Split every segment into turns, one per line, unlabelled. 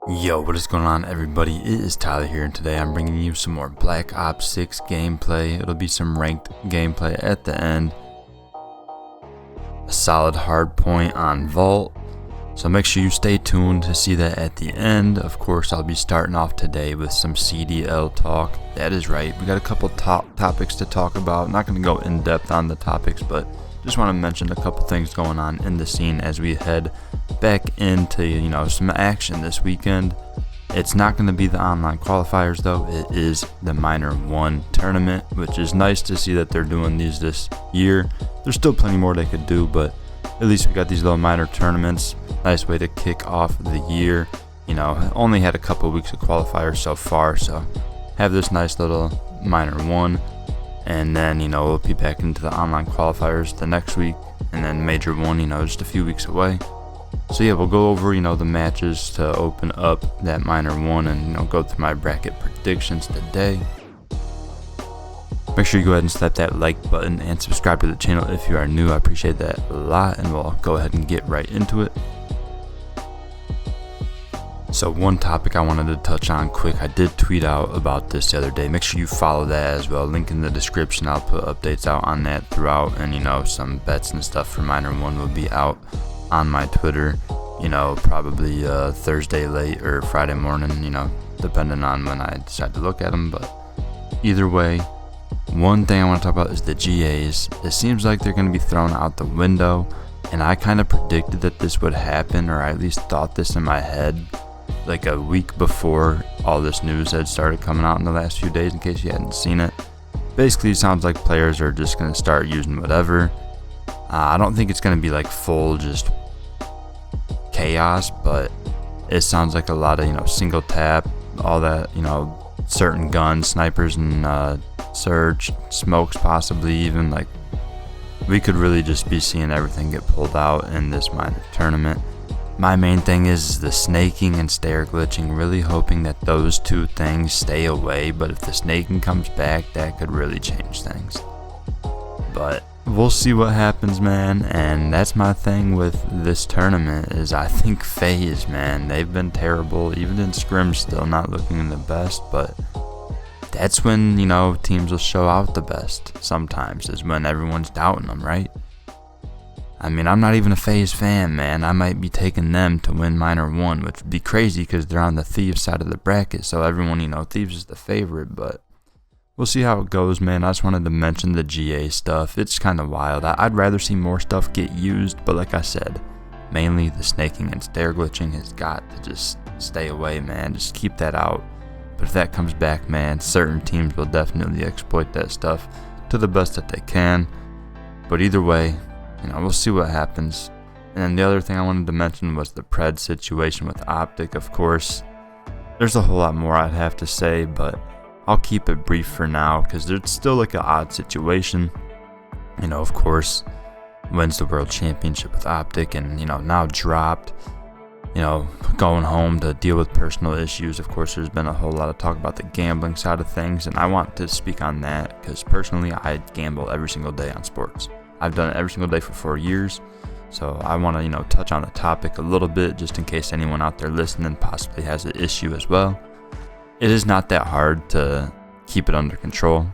Yo, what is going on, everybody? It is Tyler here, and today I'm bringing you some more Black Ops 6 gameplay. It'll be some ranked gameplay at the end, a solid hard point on Vault, so make sure you stay tuned to see that at the end. Of course, I'll be starting off today with some CDL talk. That is right, we got a couple topics to talk about. I'm not going to go in depth on the topics, but just want to mention a couple things going on in the scene as we head back into some action this weekend. It's not going to be the online qualifiers though. It is the Minor 1 tournament, which is nice to see that they're doing these this year. There's still plenty more they could do, but at least we got these little minor tournaments. Nice way to kick off the year. Only had a couple weeks of qualifiers so far, so have this nice little Minor 1. And then, we'll be back into the online qualifiers the next week. And then Major 1, just a few weeks away. So yeah, we'll go over, the matches to open up that Minor 1 and, go through my bracket predictions today. Make sure you go ahead and slap that like button and subscribe to the channel if you are new. I appreciate that a lot, and we'll go ahead and get right into it. So one topic I wanted to touch on quick, I did tweet out about this the other day. Make sure you follow that as well. Link in the description. I'll put updates out on that throughout, and some bets and stuff for Minor 1 will be out on my Twitter, probably Thursday late or Friday morning, depending on when I decide to look at them. But either way, one thing I want to talk about is the GAs. It seems like they're going to be thrown out the window, and I kind of predicted that this would happen, or I at least thought this in my head like a week before all this news had started coming out in the last few days, in case you hadn't seen it. Basically, it sounds like players are just going to start using whatever. I don't think it's going to be like full just chaos, but it sounds like a lot of single tap, all that, certain guns, snipers and surge, smokes possibly even. Like, we could really just be seeing everything get pulled out in this minor tournament. My main thing is the snaking and stair glitching, really hoping that those two things stay away, but if the snaking comes back, that could really change things. But we'll see what happens, man, and that's my thing with this tournament is I think FaZe, man, they've been terrible, even in scrims still not looking the best, but that's when, teams will show out the best sometimes, is when everyone's doubting them, right? I mean, I'm not even a FaZe fan, man. I might be taking them to win Minor 1, which would be crazy because they're on the Thieves side of the bracket, so everyone, Thieves is the favorite, but we'll see how it goes, man. I just wanted to mention the GA stuff. It's kind of wild. I'd rather see more stuff get used, but like I said, mainly the snaking and stair glitching has got to just stay away, man. Just keep that out. But if that comes back, man, certain teams will definitely exploit that stuff to the best that they can. But either way, we'll see what happens. And then the other thing I wanted to mention was the Pred situation with Optic. Of course, there's a whole lot more I'd have to say, but I'll keep it brief for now because it's still like an odd situation. Of course, wins the World Championship with Optic and, now dropped, going home to deal with personal issues. Of course, there's been a whole lot of talk about the gambling side of things, and I want to speak on that because personally, I gamble every single day on sports. I've done it every single day for 4 years, so I want to, touch on the topic a little bit just in case anyone out there listening possibly has an issue as well. It is not that hard to keep it under control.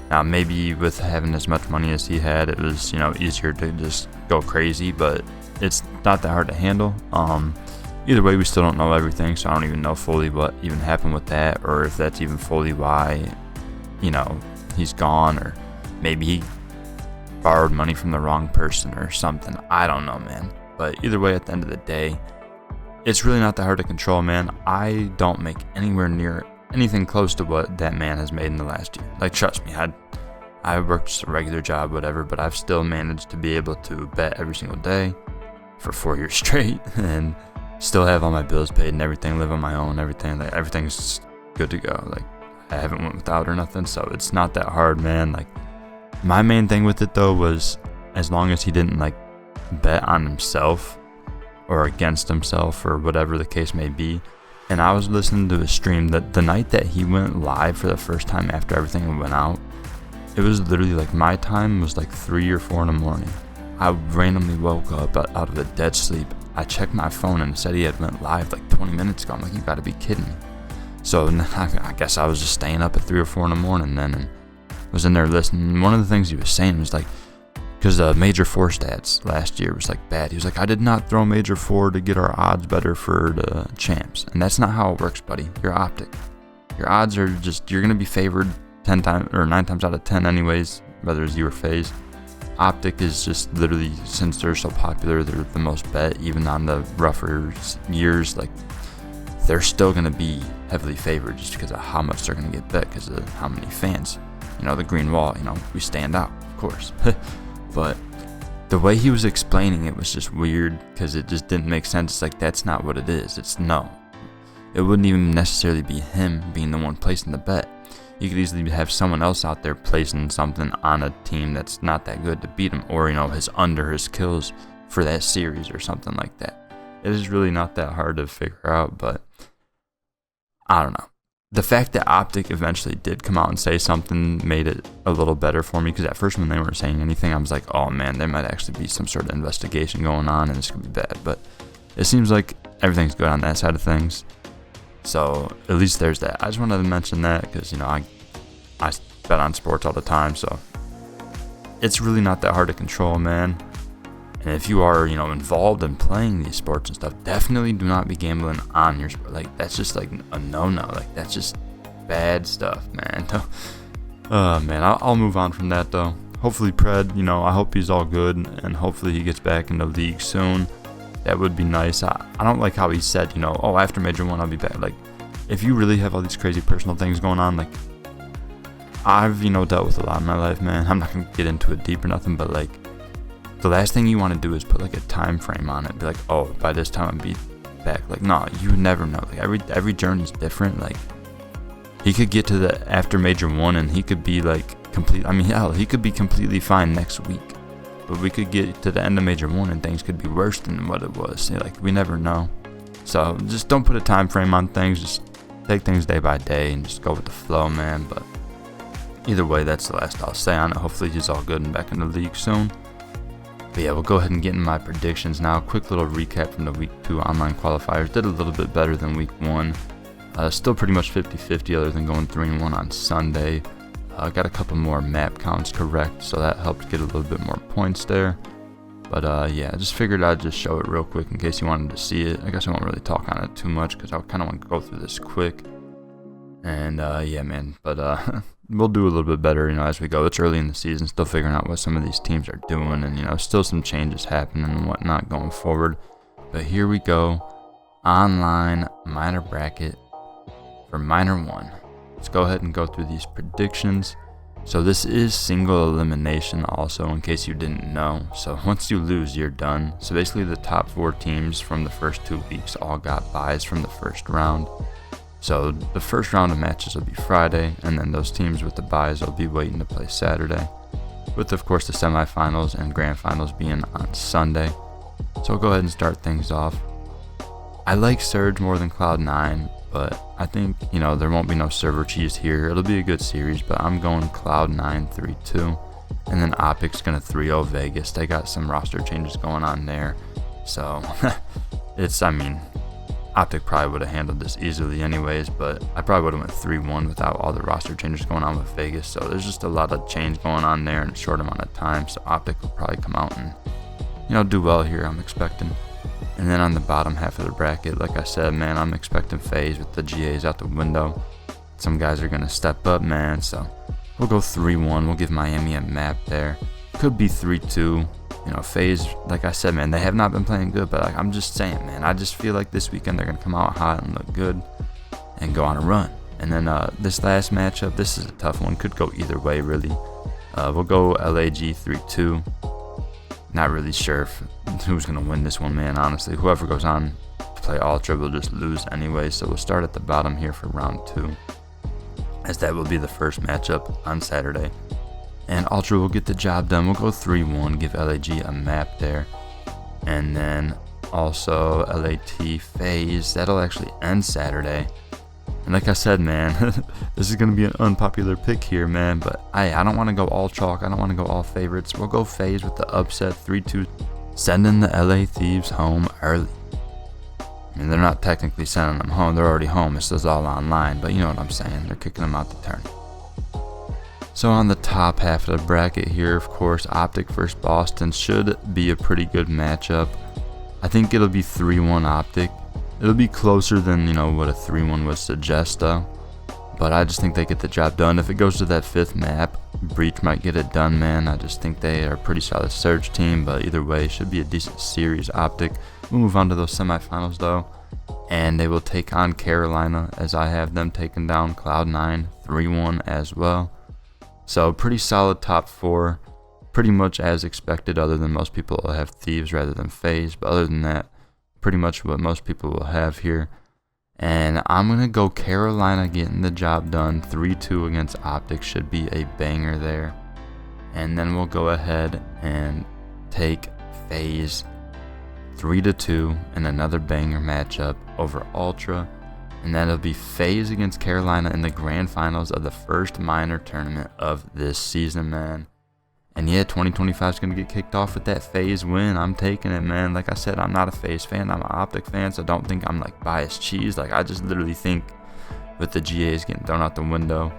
Now, maybe with having as much money as he had, it was, easier to just go crazy, but it's not that hard to handle. Either way, we still don't know everything, so I don't even know fully what even happened with that, or if that's even fully why, he's gone, or maybe he borrowed money from the wrong person or something. I don't know, man. But either way, at the end of the day, it's really not that hard to control, man. I don't make anywhere near anything close to what that man has made in the last year. Like, trust me, I worked just a regular job, whatever, but I've still managed to be able to bet every single day for 4 years straight and still have all my bills paid and everything, live on my own, everything. Like, everything's good to go. Like, I haven't went without or nothing, so it's not that hard, man. Like, my main thing with it though was as long as he didn't bet on himself or against himself or whatever the case may be. And I was listening to his stream that the night that he went live for the first time after everything went out, it was literally my time was 3 or 4 in the morning. I randomly woke up out of a dead sleep. I checked my phone and it said he had went live like 20 minutes ago. I'm like, you gotta be kidding me. So I guess I was just staying up at 3 or 4 in the morning then and was in there listening. One of the things he was saying was like, because Major 4 stats last year was like bad. He was like, I did not throw Major 4 to get our odds better for the champs. And that's not how it works, buddy. You're optic. Your odds are just, you're going to be favored 10 times or 9 times out of 10 anyways, whether it's you or FaZe. Optic is just literally, since they're so popular, they're the most bet, even on the rougher years. Like, they're still going to be heavily favored just because of how much they're going to get bet because of how many fans. You know, the green wall, you know, we stand out, of course. But the way he was explaining it was just weird because it just didn't make sense. It's like, that's not what it is. It's no. It wouldn't even necessarily be him being the one placing the bet. You could easily have someone else out there placing something on a team that's not that good to beat him, or, you know, his kills for that series or something like that. It is really not that hard to figure out, but I don't know. The fact that Optic eventually did come out and say something made it a little better for me, because at first when they weren't saying anything, I was like, oh man, there might actually be some sort of investigation going on and this could be bad. But it seems like everything's good on that side of things. So at least there's that. I just wanted to mention that because, you know, I bet on sports all the time, so it's really not that hard to control, man. And if you are, you know, involved in playing these sports and stuff, definitely do not be gambling on your sport. Like, that's just like a no-no. Like, that's just bad stuff, man. Man, I'll move on from that though. Hopefully Pred, you know, I hope he's all good and hopefully he gets back in the league soon. That would be nice. I don't like how he said, you know, oh, after Major 1 I'll be back. Like, if you really have all these crazy personal things going on, like, I've, you know, dealt with a lot in my life, man. I'm not gonna get into it deep or nothing, but like, the last thing you want to do is put like a time frame on it. Be like, oh, by this time I'll be back. Like, no, you never know. Like, every journey's different. Like, he could get to the after Major 1 and he could be like complete. I mean, hell, he could be completely fine next week. But we could get to the end of Major 1 and things could be worse than what it was. Like, we never know. So just don't put a time frame on things. Just take things day by day and just go with the flow, man. But either way, that's the last I'll say on it. Hopefully he's all good and back in the league soon. But yeah, we'll go ahead and get into my predictions now. Quick little recap from the Week 2 online qualifiers. Did a little bit better than Week 1. Still pretty much 50-50 other than going 3-1 on Sunday. Got a couple more map counts correct, so that helped get a little bit more points there. But yeah, I just figured I'd just show it real quick in case you wanted to see it. I guess I won't really talk on it too much because I kind of want to go through this quick. And yeah, man, but we'll do a little bit better, you know, as we go. It's early in the season, still figuring out what some of these teams are doing, and, you know, still some changes happening and whatnot going forward. But here we go, online minor bracket for minor 1. Let's go ahead and go through these predictions. So this is single elimination also, in case you didn't know. So once you lose, you're done. So basically the top 4 teams from the first 2 weeks all got byes from the first round. So the first round of matches will be Friday, and then those teams with the byes will be waiting to play Saturday, with of course the semifinals and grand finals being on Sunday. So I'll go ahead and start things off. I like Surge more than Cloud9, but I think, you know, there won't be no server cheese here. It'll be a good series, but I'm going Cloud9 3-2, and then Optic's gonna 3-0 Vegas. They got some roster changes going on there, so it's, I mean, Optic probably would have handled this easily anyways, but I probably would have went 3-1 without all the roster changes going on with Vegas. So there's just a lot of change going on there in a short amount of time. So Optic will probably come out and, you know, do well here, I'm expecting. And then on the bottom half of the bracket, like I said, man, I'm expecting FaZe with the GAs out the window. Some guys are going to step up, man. So we'll go 3-1. We'll give Miami a map there. Could be 3-2. You know, FaZe, like I said, man, they have not been playing good, but like, I'm just saying, man, I just feel like this weekend they're going to come out hot and look good and go on a run. And then this last matchup, this is a tough one. Could go either way, really. We'll go LAG 3-2. Not really sure who's going to win this one, man, honestly. Whoever goes on to play Ultra will just lose anyway, so we'll start at the bottom here for round 2, as that will be the first matchup on Saturday. And Ultra will get the job done. We'll go 3-1, give LAG a map there. And then also LAT FaZe. That'll actually end Saturday. And like I said, man, This is going to be an unpopular pick here, man, but I don't want to go all chalk. I don't want to go all favorites. We'll go FaZe with the upset 3-2, sending the LA Thieves home early. I mean, they're not technically sending them home. They're already home. This is all online, but you know what I'm saying. They're kicking them out the tournament. So on the top half of the bracket here, of course, Optic versus Boston should be a pretty good matchup. I think it'll be 3-1 Optic. It'll be closer than, what a 3-1 would suggest, though. But I just think they get the job done. If it goes to that 5th map, Breach might get it done, man. I just think they are a pretty solid Surge team, but either way, should be a decent series. Optic. We'll move on to those semifinals, though. And they will take on Carolina, as I have them taking down Cloud9 3-1 as well. So pretty solid top 4, pretty much as expected, other than most people will have Thieves rather than FaZe. But other than that, pretty much what most people will have here. And I'm going to go Carolina getting the job done. 3-2 against Optic should be a banger there. And then we'll go ahead and take FaZe 3-2 in another banger matchup over Ultra. And that'll be FaZe against Carolina in the grand finals of the first minor tournament of this season, man. And yeah, 2025 is going to get kicked off with that FaZe win. I'm taking it, man. Like I said, I'm not a FaZe fan. I'm an Optic fan, so don't think I'm like biased cheese. Like, I just literally think with the GAs getting thrown out the window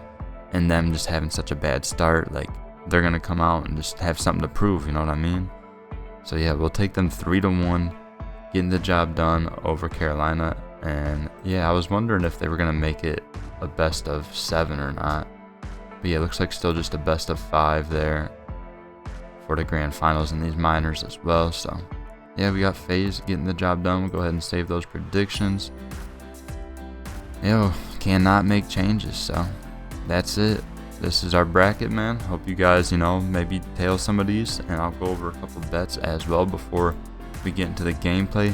and them just having such a bad start, like, they're going to come out and just have something to prove, you know what I mean? So yeah, we'll take them 3-1, getting the job done over Carolina. And yeah, I was wondering if they were going to make it a best of 7 or not. But yeah, it looks like still just a best of 5 there for the grand finals in these minors as well. So yeah, we got FaZe getting the job done. We'll go ahead and save those predictions. Cannot make changes, so that's it. This is our bracket, man. Hope you guys, maybe tail some of these, and I'll go over a couple bets as well before we get into the gameplay.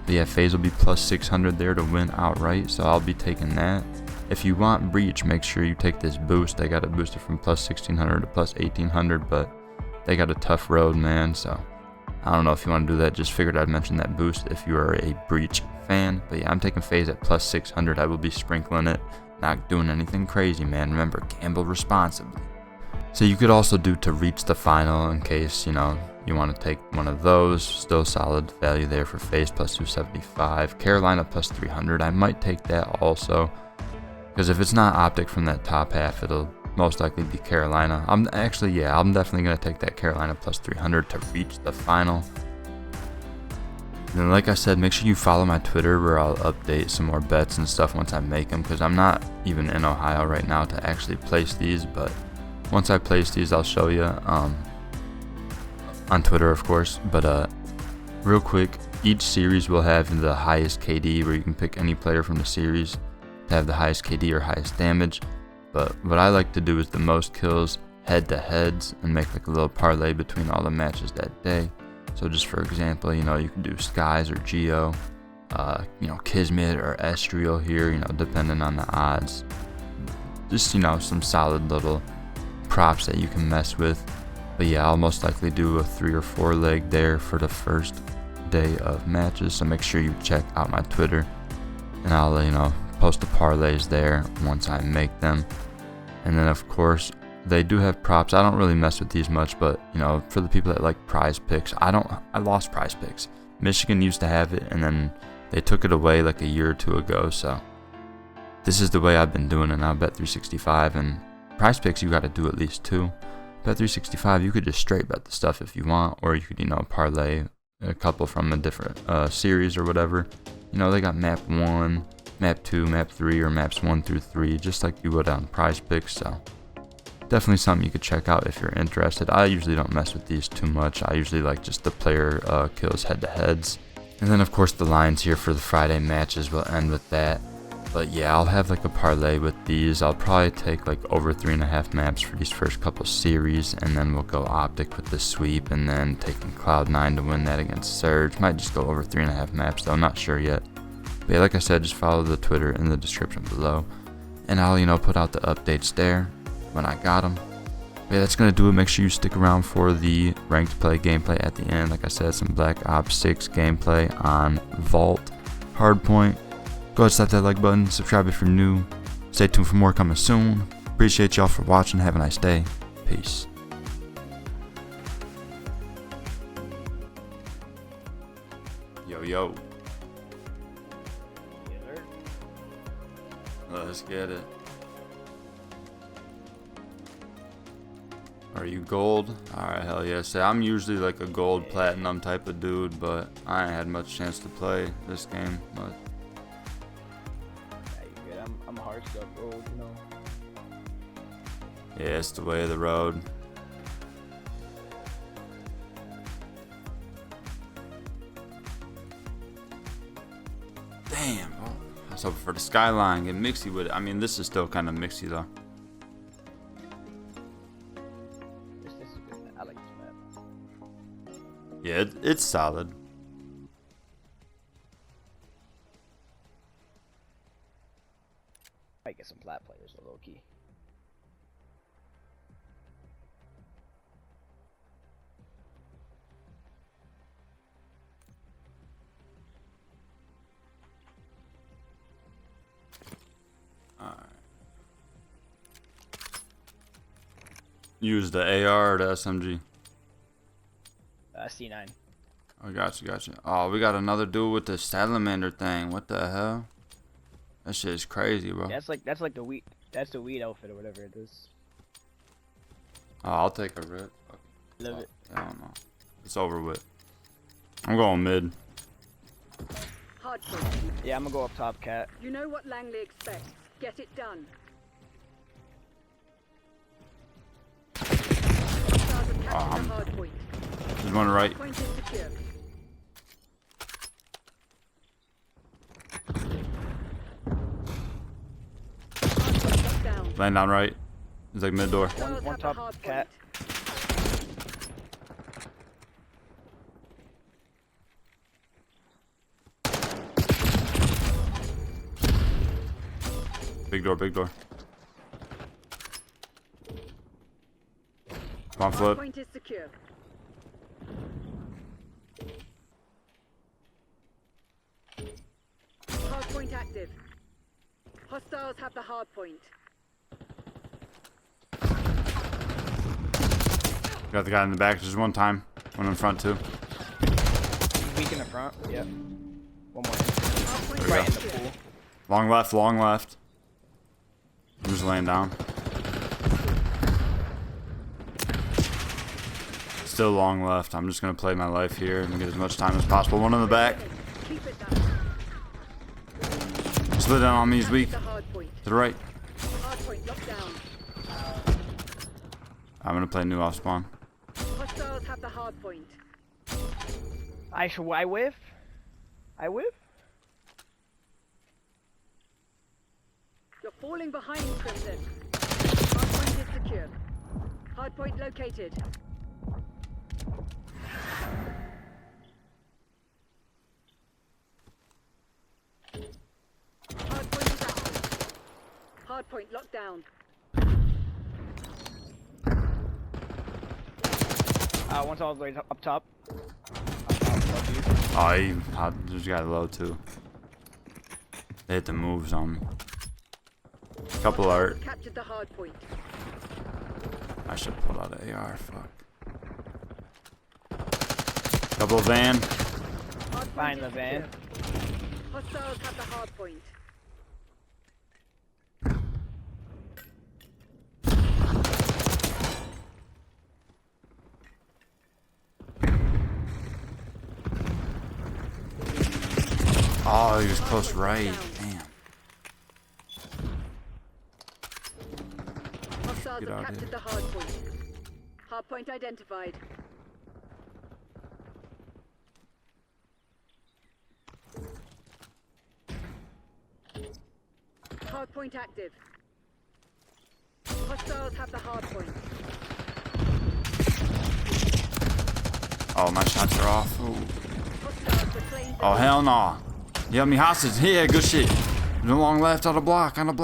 But yeah, FaZe will be plus 600 there to win outright, so I'll be taking that. If you want Breach, make sure you take this boost. They got it boosted from plus 1600 to plus 1800, but they got a tough road, man. So I don't know if you want to do that. Just figured I'd mention that boost if you are a Breach fan. But yeah, I'm taking FaZe at plus 600. I will be sprinkling it, not doing anything crazy, man. Remember, gamble responsibly. So you could also do to reach the final in case, you want to take one of those. Still solid value there for FaZe, plus 275. Carolina plus 300. I might take that also, because if it's not Optic from that top half, it'll most likely be Carolina. I'm definitely going to take that Carolina plus 300 to reach the final. And like I said, make sure you follow my Twitter where I'll update some more bets and stuff once I make them, because I'm not even in Ohio right now to actually place these, but once I place these, I'll show you on Twitter, of course. But real quick, each series will have the highest KD, where you can pick any player from the series to have the highest KD or highest damage. But what I like to do is the most kills head-to-heads and make like a little parlay between all the matches that day. So just for example, you can do Skies or Geo, Kismet or Estriel here, depending on the odds. Just, some solid little props that you can mess with. But yeah, I'll most likely do a 3 or 4 leg there for the first day of matches. So make sure you check out my Twitter, and I'll, post the parlays there once I make them. And then of course, they do have props. I don't really mess with these much, but for the people that like Prize Picks, I lost Prize Picks. Michigan used to have it, and then they took it away like a year or 2 ago. So this is the way I've been doing it now. Bet365 and Prize Picks, you got to do at least 2. Bet365, you could just straight bet the stuff if you want, or you could parlay a couple from a different series or whatever. They got map 1, map 2, map 3, or maps 1 through 3, just like you would on Prize Picks. So definitely something you could check out if you're interested. I usually don't mess with these too much. I usually like just the player kills head-to-heads. And then of course the lines here for the Friday matches will end with that. But yeah, I'll have like a parlay with these. I'll probably take like over 3.5 maps for these first couple series, and then we'll go Optic with the sweep, and then taking Cloud9 to win that against Surge. Might just go over 3.5 maps though, not sure yet. But yeah, like I said, just follow the Twitter in the description below, and I'll put out the updates there when I got them. But yeah, that's gonna do it. Make sure you stick around for the ranked play gameplay at the end. Like I said, some Black Ops 6 gameplay on Vault Hardpoint. Go ahead and slap that like button, subscribe if you're new. Stay tuned for more coming soon. Appreciate y'all for watching. Have a nice day. Peace. Yo. Let's get it. Are you gold? Alright, hell yeah. Say, I'm usually like a gold platinum type of dude, but I ain't had much chance to play this game. But
yeah, you good. I'm hard stuff gold, you know.
Yeah, it's the way of the road. Damn, oh, I was hoping for the skyline, get mixy with it. I mean, this is still kind of mixy though.
This is good. I like this map.
Yeah, it's solid.
Might get some plat players low key.
Use the AR or the SMG?
C9.
Oh, gotcha. Oh, we got another dude with the salamander thing. What the hell? That shit is crazy, bro.
That's like the weed. That's the weed outfit or whatever it is.
Oh, I'll take a rip.
Love it.
I don't know. It's over with. I'm going mid.
Hard point.
Yeah, I'm gonna go up top, cat.
You know what Langley expects. Get it done. Hard point.
There's one right.
Point is secure. Hard point locked down.
Land down right. It's like mid door.
Stars
One
have the
top,
hard
cat.
Big door. Come on,
Hard
flip.
point is secure. Hard point active. Hostiles have the hard point.
Got the guy in the back. Just one time. One in front too.
Weak in the front. Yep. One more.
Hard point
There we
Right
go.
in the pool.
Long left. I'm just laying down. Still long left. I'm just gonna play my life here and get as much time as possible. One in the back.
Keep it down.
Split down on me. He's weak.
The hard point.
To the right.
Hard point locked down.
I'm gonna play new off spawn.
Hostiles have the hard point.
I whiff. I whiff.
You're falling behind, Crimson. Hard point is secure. Hard point located. Hard point is active. Hard point locked down.
One's all the way up top.
Oh, he just got low too. They hit the moves on me. Couple art.
Captured the hard point.
I should pull out an AR. Fuck. Double van.
Hard point
Find
is
the van.
secure. Hostiles have the hard point.
Oh, he was close right. Damn.
Hostiles
Get
have
out
captured
here.
the hard point. Hard point identified. Hard point active. Hostiles have the hard point.
Oh, my shots are off. Ooh.
Hostiles reclaimed the
Oh, hell no. You held me hostage. Yeah, good shit. No long left on the block.
hard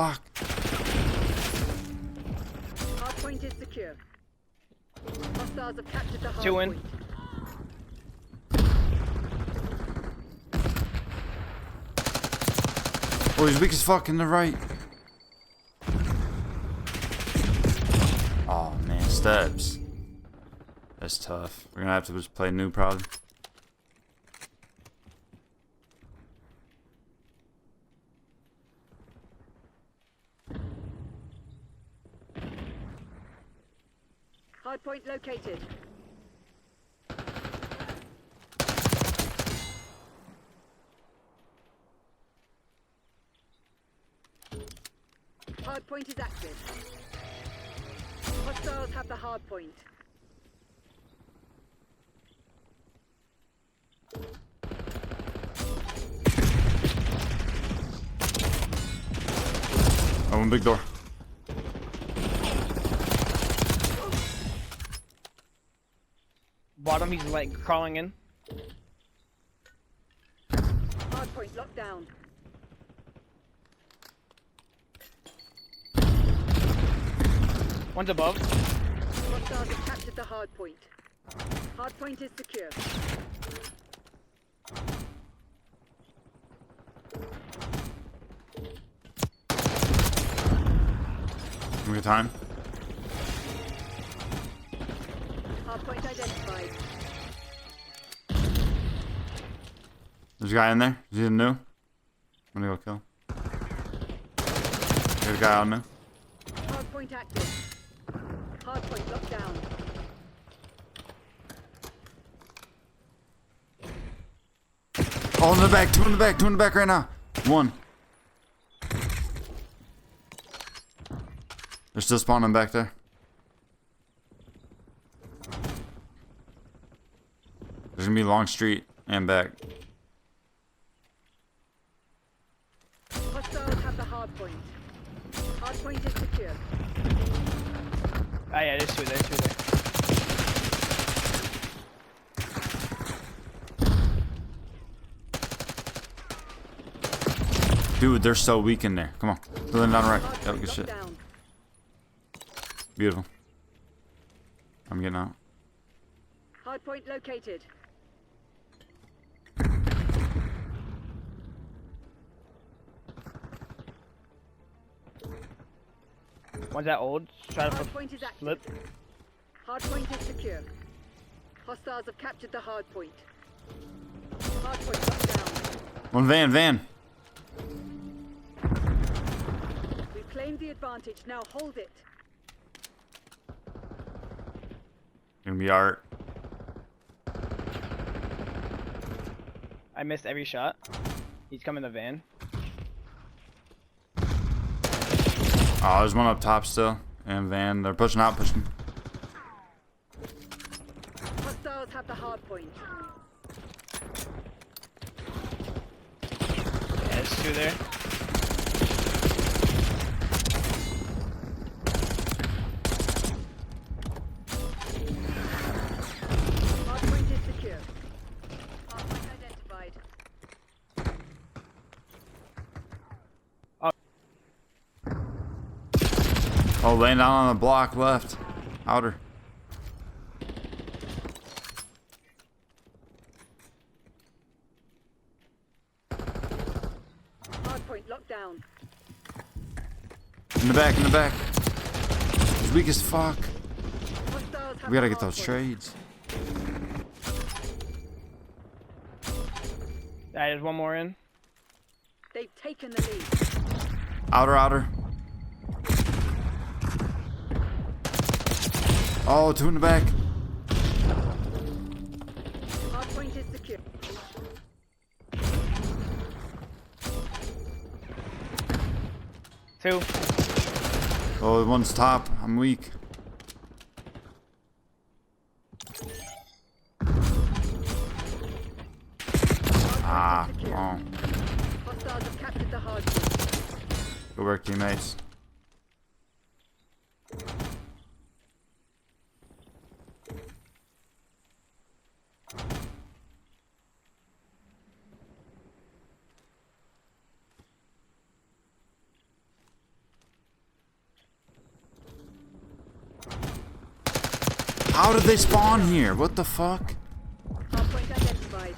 point is secure. Hostiles have captured the hard
Two in.
point.
Oh, he's weak as fuck in the right. steps. That's tough. We're gonna have to just play new probably.
Hardpoint located. Hardpoint is active. Hostiles have the hardpoint.
Oh, one big door.
Bottom, he's like crawling in.
Hardpoint locked down.
One's above.
Hostiles have captured the hardpoint. Hardpoint is secure.
We got time.
Hardpoint identified.
There's a guy in there. Is he new? I'm gonna go kill. There's a guy out new.
Hardpoint active. Hardpoint locked down.
Oh, in the back. Two in the back. Two in the back right now. One. They're still spawning back there. There's gonna be a long street and back.
Hostiles have the hardpoint. Hardpoint is secure.
Ah, yeah, there's two there.
Dude, they're so weak in there. Come on. They're down right.
Hardpoint
Yep, good
locked
shit.
down.
Beautiful. I'm getting out.
Hardpoint located.
One's at old. Try to
Hardpoint is active.
flip.
Hardpoint is secure. Hostiles have captured the hardpoint. Hardpoint locked down.
One van.
We claimed the advantage. Now hold it.
Gonna be art.
I missed every shot. He's coming the van.
Oh, there's one up top still. And van. They're pushing out, pushing.
Hostiles have the hardpoint.
Yeah, there's two there.
Hardpoint is secure. Hardpoint identified.
Oh, laying down on the block left. Outer.
Hardpoint locked down.
In the back. He's weak as fuck.
Hostiles have
We gotta
the
get those
hardpoint.
trades.
Yeah, there's one more in.
They've taken the lead.
Outer. Oh, two in the back.
Hardpoint is secure.
Two.
Oh, one's top. I'm weak. Ah,
Hardpoint is secure.
oh.
Hostiles have captured the hardpoint.
Good work, teammates. How did they spawn here? What the fuck?
Hardpoint identified.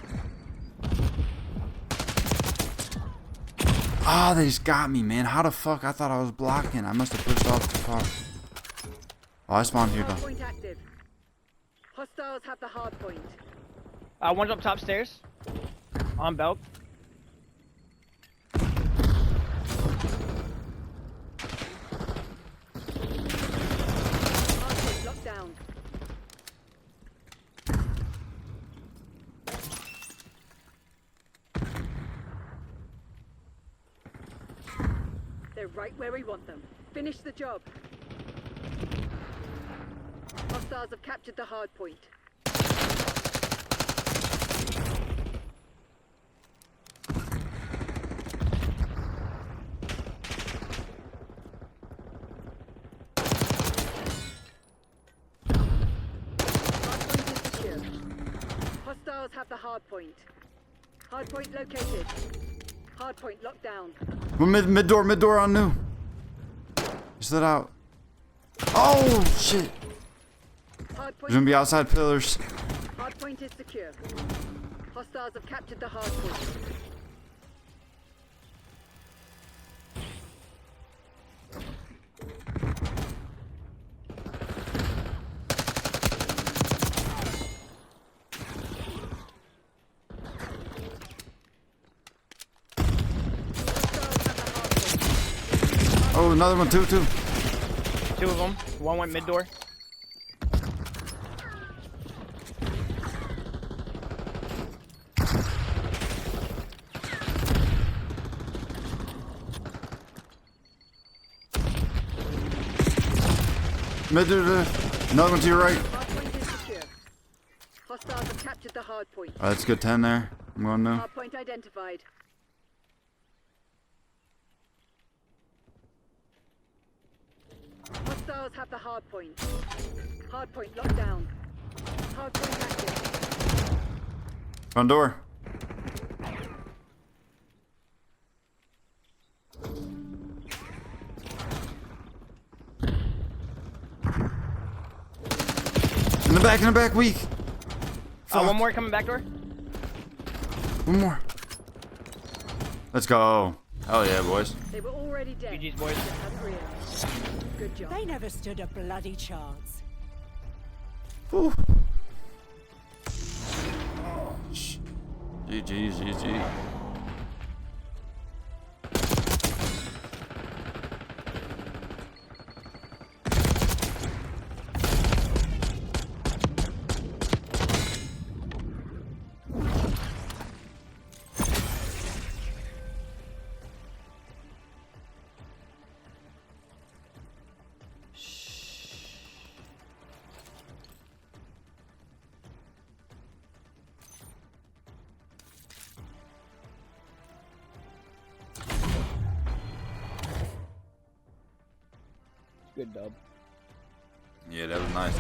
Ah, they just got me, man. How the fuck? I thought I was blocking. I must have pushed off too far. Oh, I spawned here though.
Hardpoint active. Hostiles have the hard point.
One's up top stairs. On belt.
Hardpoint locked down. They're right where we want them. Finish the job. Hostiles have captured the hard point. Hardpoint is secure. Hostiles have the hard point. Hardpoint located. Hardpoint locked down.
We're mid door on new. He slid out. Oh shit! He's gonna be outside pillars.
Hardpoint is secure. Hostiles have captured the hardpoint.
Oh, another one, two.
Two of them. One went mid door.
Mid door. Another one to your right.
Hardpoint is secure. Hostiles have captured the hardpoint.
Oh, that's good 10 there. I'm going new.
Hardpoint identified. Hostiles have the hardpoint. Hardpoint locked down. Hardpoint active.
Front door. In the back, weak. Fuck.
One more coming back door.
One more. Let's go. Hell yeah, boys.
They were already dead.
GG's, boys.
Just hadn't realized. Good job.
They never stood a bloody chance.
Whew. GG.
Good dub.
Yeah, that was nice.